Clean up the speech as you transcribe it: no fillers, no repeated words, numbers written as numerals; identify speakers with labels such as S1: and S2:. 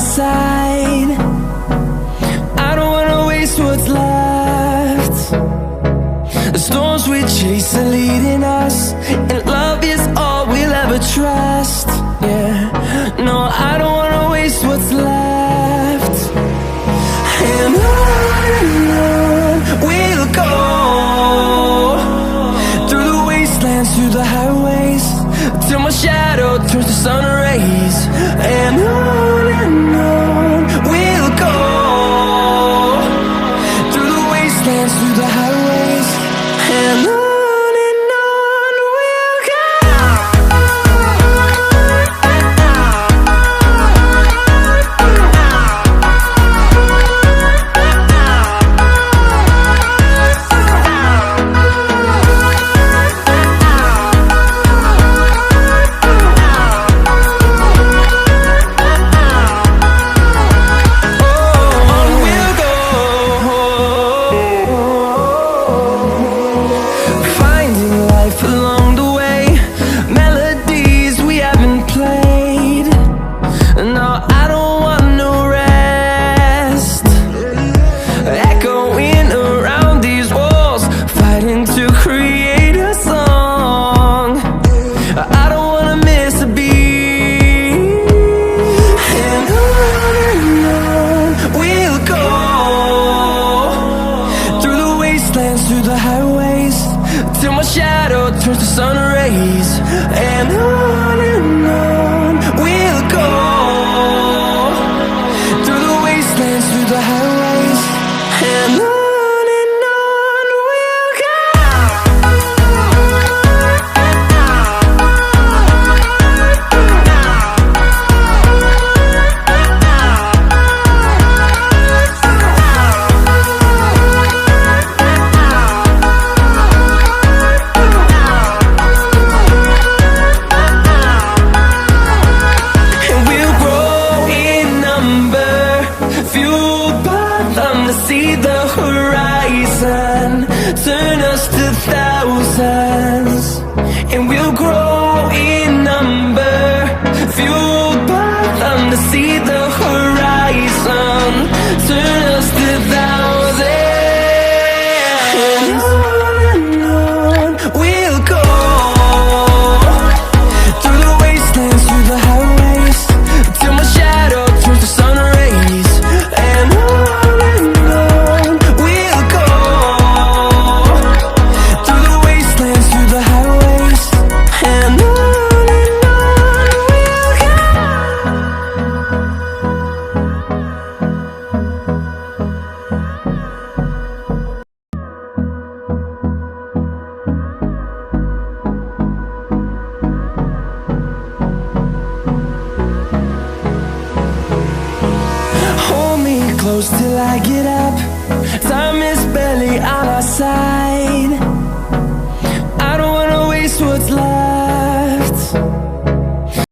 S1: side. I don't wanna waste what's left. The storms we chase are leading us, and love is all we'll ever trust. Yeah, no, I don't wanna waste what's left. And on we'll go, through the wastelands, through the highways, till my shadow turns to sun rays. And on we'll go, through the wastelands, through the highways, and on we'll go. Through the highways, till my shadow turns to sun rays. And on we'll go, through the wastelands, through the highways, and on we'll go. See the horizon, turn us to thousands, and we'll grow in number, fueled by them. To see the horizon, turn us to thousands, and on we'll go, through the wastelands, through the highways, till my shadow turns to sun rays. And close till I get up, time is barely on our side. I don't wanna waste what's left.